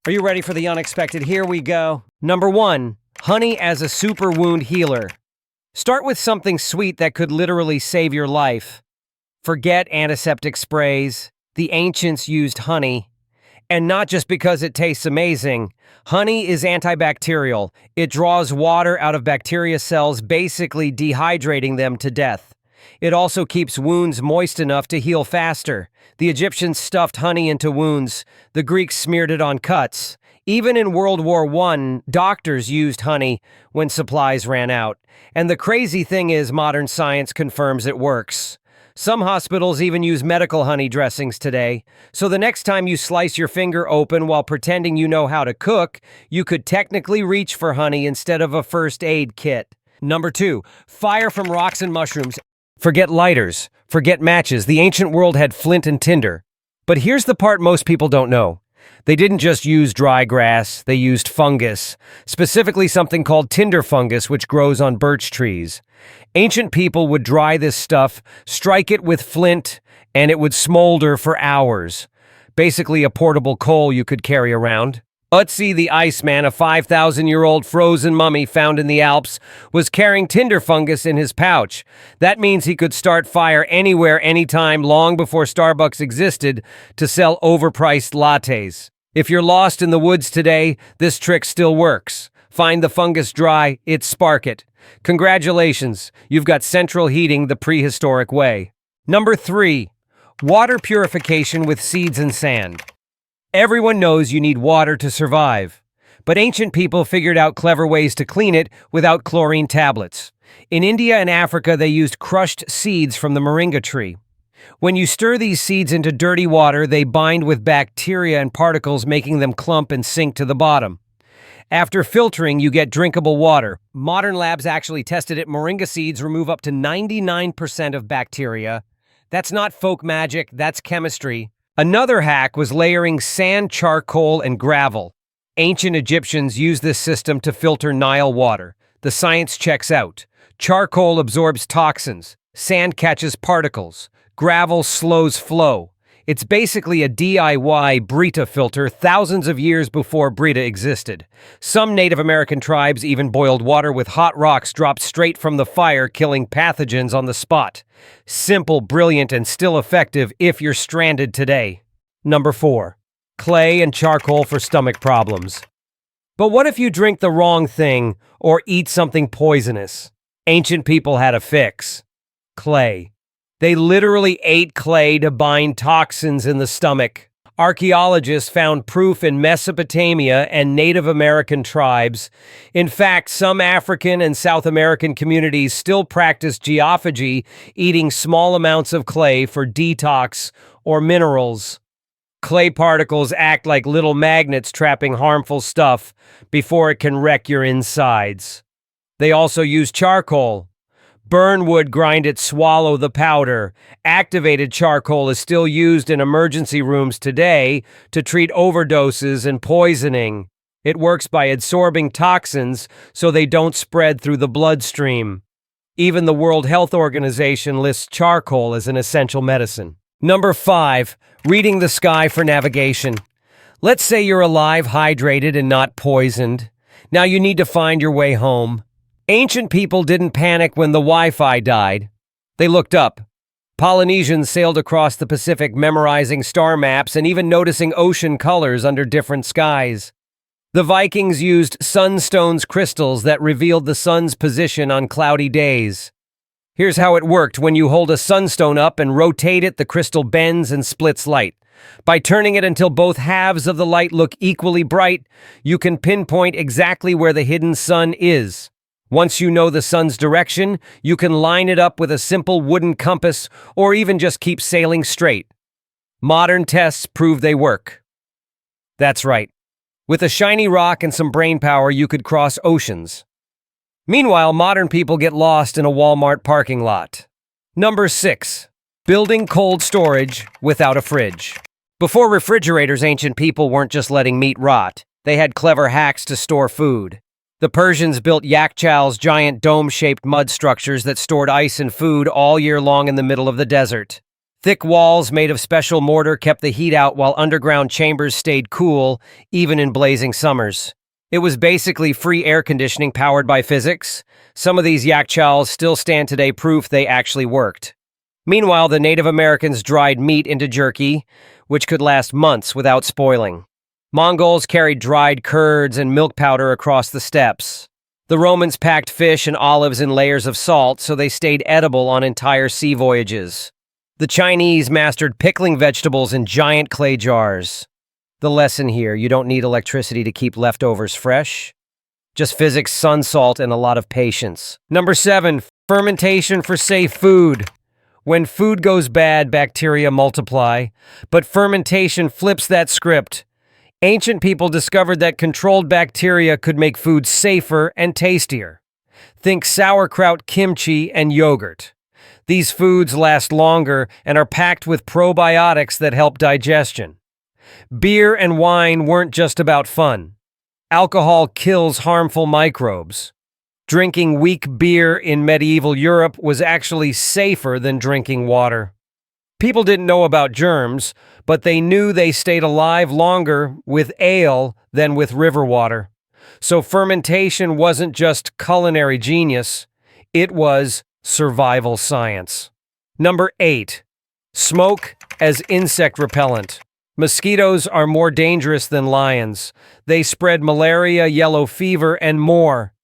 Are you ready for the unexpected? Here we go. Number 1, honey as a super wound healer. Start with something sweet that could literally save your life. Forget antiseptic sprays. The ancients used honey. And not just because it tastes amazing. Honey is antibacterial. It draws water out of bacteria cells, basically dehydrating them to death. It also keeps wounds moist enough to heal faster. The Egyptians stuffed honey into wounds. The Greeks smeared it on cuts. Even in World War I, doctors used honey when supplies ran out. And the crazy thing is, modern science confirms it works. Some hospitals even use medical honey dressings today. So the next time you slice your finger open while pretending you know how to cook, you could technically reach for honey instead of a first aid kit. Number 2, fire from rocks and mushrooms. Forget lighters, forget matches. The ancient world had flint and tinder. But here's the part most people don't know. They didn't just use dry grass, they used fungus, specifically something called tinder fungus, which grows on birch trees. Ancient people would dry this stuff, strike it with flint, and it would smolder for hours. Basically a portable coal you could carry around. Utsi the Iceman, a 5,000-year-old frozen mummy found in the Alps, was carrying tinder fungus in his pouch. That means he could start fire anywhere, anytime, long before Starbucks existed, to sell overpriced lattes. If you're lost in the woods today, this trick still works. Find the fungus dry, spark it. Congratulations, you've got central heating the prehistoric way. Number 3, water purification with seeds and sand. Everyone knows you need water to survive, but ancient people figured out clever ways to clean it without chlorine tablets. In India and Africa, they used crushed seeds from the moringa tree. When you stir these seeds into dirty water, they bind with bacteria and particles, making them clump and sink to the bottom. After filtering, you get drinkable water. Modern labs actually tested it. Moringa seeds remove up to 99% of bacteria. That's not folk magic, that's chemistry. Another hack was layering sand, charcoal, and gravel. Ancient Egyptians used this system to filter Nile water. The science checks out. Charcoal absorbs toxins. Sand catches particles. Gravel slows flow. It's basically a DIY Brita filter thousands of years before Brita existed. Some Native American tribes even boiled water with hot rocks dropped straight from the fire, killing pathogens on the spot. Simple, brilliant, and still effective if you're stranded today. Number 4, clay and charcoal for stomach problems. But what if you drink the wrong thing or eat something poisonous? Ancient people had a fix. Clay. They literally ate clay to bind toxins in the stomach. Archaeologists found proof in Mesopotamia and Native American tribes. In fact, some African and South American communities still practice geophagy, eating small amounts of clay for detox or minerals. Clay particles act like little magnets, trapping harmful stuff before it can wreck your insides. They also use charcoal. Burn wood, grind it, swallow the powder. Activated charcoal is still used in emergency rooms today to treat overdoses and poisoning. It works by absorbing toxins so they don't spread through the bloodstream. Even the World Health Organization lists charcoal as an essential medicine. Number 5, reading the sky for navigation. Let's say you're alive, hydrated, and not poisoned. Now you need to find your way home. Ancient people didn't panic when the Wi-Fi died. They looked up. Polynesians sailed across the Pacific, memorizing star maps and even noticing ocean colors under different skies. The Vikings used sunstones crystals that revealed the sun's position on cloudy days. Here's how it worked. When you hold a sunstone up and rotate it, the crystal bends and splits light. By turning it until both halves of the light look equally bright, you can pinpoint exactly where the hidden sun is. Once you know the sun's direction, you can line it up with a simple wooden compass or even just keep sailing straight. Modern tests prove they work. That's right. With a shiny rock and some brainpower, you could cross oceans. Meanwhile, modern people get lost in a Walmart parking lot. Number 6, building cold storage without a fridge. Before refrigerators, ancient people weren't just letting meat rot. They had clever hacks to store food. The Persians built yakchals, giant dome-shaped mud structures that stored ice and food all year long in the middle of the desert. Thick walls made of special mortar kept the heat out while underground chambers stayed cool, even in blazing summers. It was basically free air conditioning powered by physics. Some of these yak chals still stand today, proof they actually worked. Meanwhile, the Native Americans dried meat into jerky, which could last months without spoiling. Mongols carried dried curds and milk powder across the steppes. The Romans packed fish and olives in layers of salt so they stayed edible on entire sea voyages. The Chinese mastered pickling vegetables in giant clay jars. The lesson here, you don't need electricity to keep leftovers fresh. Just physics, sun salt, and a lot of patience. Number 7, fermentation for safe food. When food goes bad, bacteria multiply, but fermentation flips that script. Ancient people discovered that controlled bacteria could make food safer and tastier. Think sauerkraut, kimchi, and yogurt. These foods last longer and are packed with probiotics that help digestion. Beer and wine weren't just about fun. Alcohol kills harmful microbes. Drinking weak beer in medieval Europe was actually safer than drinking water. People didn't know about germs, but they knew they stayed alive longer with ale than with river water. So fermentation wasn't just culinary genius, it was survival science. Number 8, smoke as insect repellent. Mosquitoes are more dangerous than lions. They spread malaria, yellow fever, and more.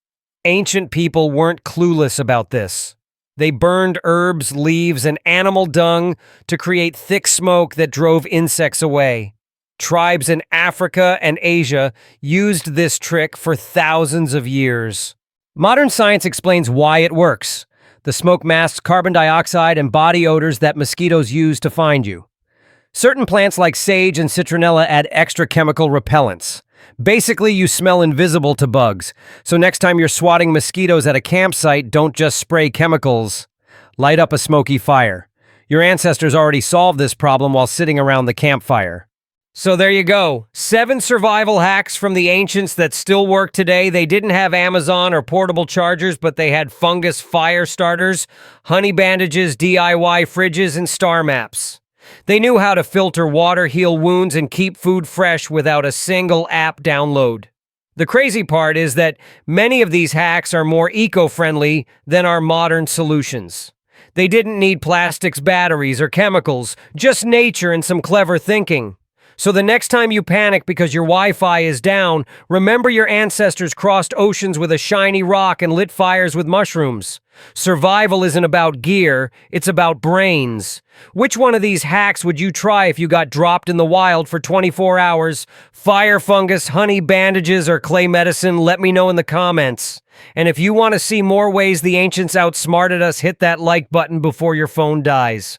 Ancient people weren't clueless about this. They burned herbs, leaves, and animal dung to create thick smoke that drove insects away. Tribes in Africa and Asia used this trick for thousands of years. Modern science explains why it works. The smoke masks carbon dioxide and body odors that mosquitoes use to find you. Certain plants like sage and citronella add extra chemical repellents. Basically, you smell invisible to bugs, so next time you're swatting mosquitoes at a campsite, don't just spray chemicals. Light up a smoky fire. Your ancestors already solved this problem while sitting around the campfire. So there you go. 7 survival hacks from the ancients that still work today. They didn't have Amazon or portable chargers, but they had fungus fire starters, honey bandages, DIY fridges, and star maps. They knew how to filter water, heal wounds, and keep food fresh without a single app download. The crazy part is that many of these hacks are more eco-friendly than our modern solutions. They didn't need plastics, batteries, or chemicals, just nature and some clever thinking. So the next time you panic because your Wi-Fi is down, remember your ancestors crossed oceans with a shiny rock and lit fires with mushrooms. Survival isn't about gear, it's about brains. Which one of these hacks would you try if you got dropped in the wild for 24 hours? Fire, fungus, honey bandages, or clay medicine? Let me know in the comments. And if you want to see more ways the ancients outsmarted us, hit that like button before your phone dies.